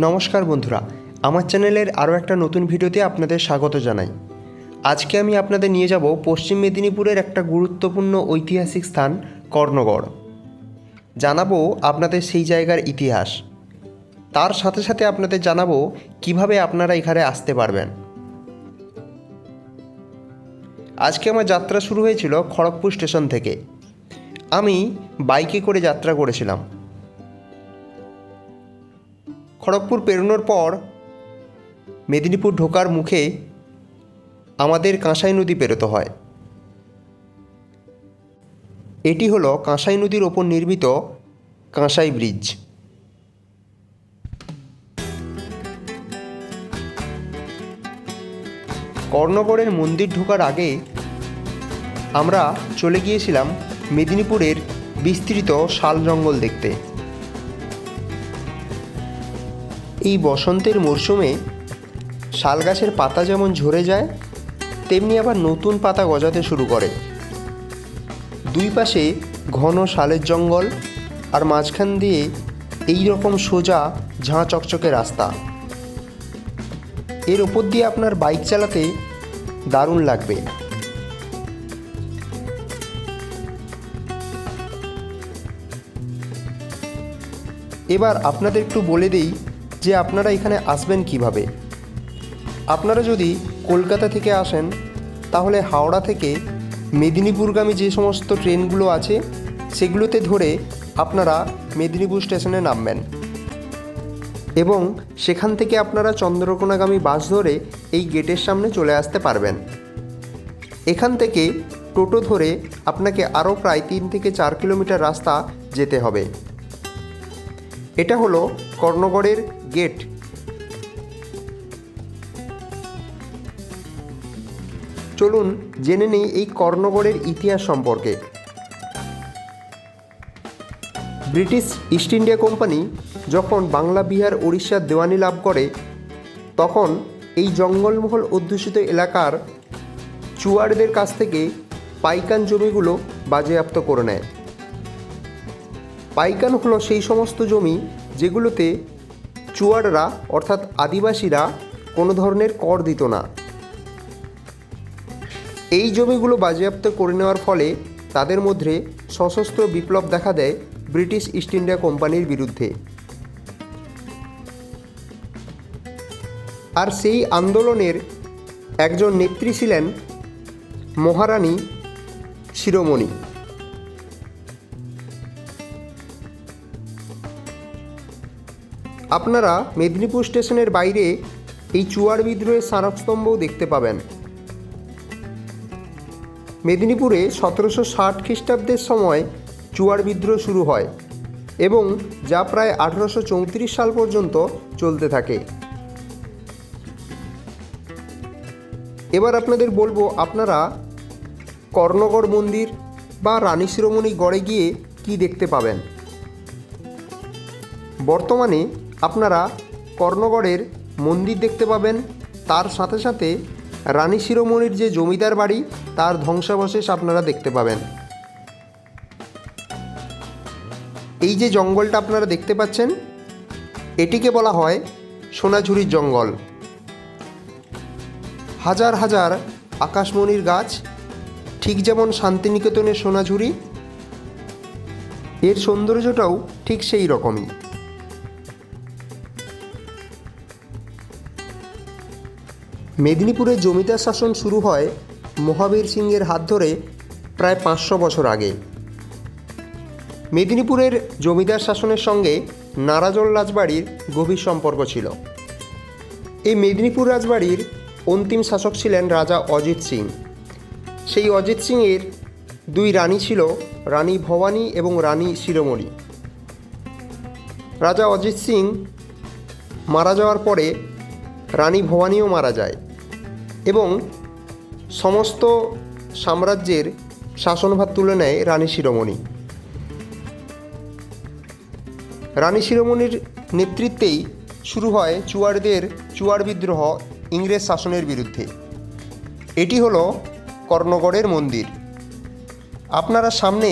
নমস্কার বন্ধুরা, আমার চ্যানেলের আরও একটা নতুন ভিডিওতে আপনাদের স্বাগত জানাই। আজকে আমি আপনাদের নিয়ে যাব পশ্চিম মেদিনীপুরের একটা গুরুত্বপূর্ণ ঐতিহাসিক স্থান কর্ণগড়। জানাবো আপনাদের সেই জায়গার ইতিহাস, তার সাথে সাথে আপনাদের জানাবো কিভাবে আপনারা এখানে আসতে পারবেন। আজকে আমার যাত্রা শুরু হয়েছিল খড়গপুর স্টেশন থেকে। আমি বাইকে করে যাত্রা করেছিলাম। খড়গপুর পেরোনোর পর মেদিনীপুর ঢোকার মুখে আমাদের কাঁসাই নদী পেরোতে হয়। এটি হলো কাঁসাই নদীর ওপর নির্মিত কাঁসাই ব্রিজ। কর্ণগড়ের মন্দির ঢোকার আগে আমরা চলে গিয়েছিলাম মেদিনীপুরের বিস্তৃত শাল জঙ্গল দেখতে। এই বসন্তের মরশুমে শাল গাছের পাতা যেমন ঝরে যায়, তেমনি আবার নতুন পাতা গজাতে শুরু করে। দুই পাশে ঘন শালের জঙ্গল, আর মাঝখান দিয়ে এই রকম সোজা ঝাঁ চকচকে রাস্তা। এর ওপর দিয়ে আপনার বাইক চালাতে দারুণ লাগবে। এবার আপনাদের একটু বলে দিই যে আপনারা এখানে আসবেন কিভাবে। আপনারা যদি কলকাতা থেকে আসেন তাহলে হাওড়া থেকে মেদিনীপুরগামী যে সমস্ত ট্রেনগুলো আছে সেগুলোতে ধরে আপনারা মেদিনীপুর স্টেশনে নামবেন এবং সেখান থেকে আপনারা চন্দ্রকোনাগামী বাস ধরে এই গেটের সামনে চলে আসতে পারবেন। এখান থেকে টোটো ধরে আপনাকে আরও প্রায় 3 থেকে 4 কিলোমিটার রাস্তা যেতে হবে। এটা হলো কর্ণগড়ের গেট। চলুন জেনে নিই এই কর্ণগড়ের ইতিহাস সম্পর্কে। ব্রিটিশ ইস্ট ইন্ডিয়া কোম্পানি যখন বাংলা, বিহার, উড়িষ্যার দেওয়ানি লাভ করে, তখন এই জঙ্গলমহল অধ্যুষিত এলাকার চুয়াড়দের কাছ থেকে পাইকান জমিগুলো বাজেয়াপ্ত করে নেয়। পাইকান হলো সেই সমস্ত জমি যেগুলোতে চুয়াড়রা অর্থাৎ আদিবাসীরা কোনো ধরনের কর দিত না। এই জমিগুলো বাজেয়াপ্ত করে নেওয়ার ফলে তাদের মধ্যে সশস্ত্র বিপ্লব দেখা দেয় ব্রিটিশ ইস্ট ইন্ডিয়া কোম্পানির বিরুদ্ধে। আর সেই আন্দোলনের একজন নেত্রী ছিলেন মহারানী শিরোমণি। আপনারা মেদিনীপুর স্টেশনের বাইরে এই চুয়াড় বিদ্রোহের স্মারকস্তম্ভও দেখতে পাবেন। মেদিনীপুরে 1760 খ্রিস্টাব্দের সময় চুয়াড় বিদ্রোহ শুরু হয় এবং যা প্রায় 1834 সাল পর্যন্ত চলতে থাকে। এবার আপনাদের বলবো আপনারা কর্ণগড় মন্দির বা রানী শিরোমণি গড়ে গিয়ে কি দেখতে পাবেন। বর্তমানে আপনারা কর্ণগড়ের মন্দির দেখতে পাবেন, তার সাথে সাথে রানী শিরোমণির যে জমিদার বাড়ি তার ধ্বংসাবশেষ আপনারা দেখতে পাবেন। এই যে জঙ্গলটা আপনারা দেখতে পাচ্ছেন, এটিকে বলা হয় সোনাঝুরির জঙ্গল। হাজার হাজার আকাশমণির গাছ, ঠিক যেমন শান্তিনিকেতনের সোনাঝুরি, এর সৌন্দর্যটাও ঠিক সেই রকমই। মেদিনীপুরের জমিদার শাসন শুরু হয় মহাবীর সিংয়ের হাত ধরে প্রায় 500 বছর আগে। মেদিনীপুরের জমিদার শাসনের সঙ্গে নারাজল রাজবাড়ির গভীর সম্পর্ক ছিল। এই মেদিনীপুর রাজবাড়ির অন্তিম শাসক ছিলেন রাজা অজিত সিং। সেই অজিত সিংয়ের 2 রানী ছিল, রানী ভবানী এবং রানী শিরোমণি। রাজা অজিত সিং মারা যাওয়ার পরে রানী ভবানীও মারা যায় এবং সমস্ত সাম্রাজ্যের শাসনভার তুলে নেয় রানী শিরোমণি। রানী শিরোমণির নেতৃত্বেই শুরু হয় চুয়াড় বিদ্রোহ ইংরেজ শাসনের বিরুদ্ধে। এটি হলো কর্ণগড়ের মন্দির। আপনারা সামনে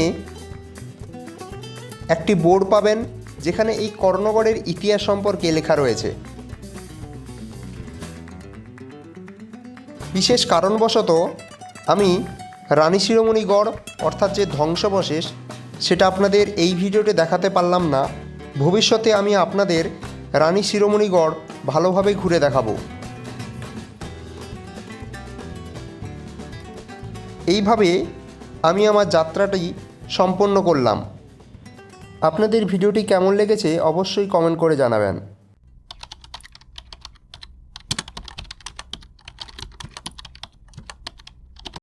একটি বোর্ড পাবেন যেখানে এই কর্ণগড়ের ইতিহাস সম্পর্কে লেখা রয়েছে। বিশেষ কারণবশত আমি রানী শিরোমণি গড় অর্থাৎ যে ধ্বংসাবশেষ সেটা আপনাদের এই ভিডিওতে দেখাতে পারলাম না। ভবিষ্যতে আমি আপনাদের রানী শিরোমণি গড় ভালোভাবে ঘুরে দেখাবো। এইভাবে আমি আমার যাত্রাটি সম্পন্ন করলাম। আপনাদের ভিডিওটি কেমন লেগেছে অবশ্যই কমেন্ট করে জানাবেন।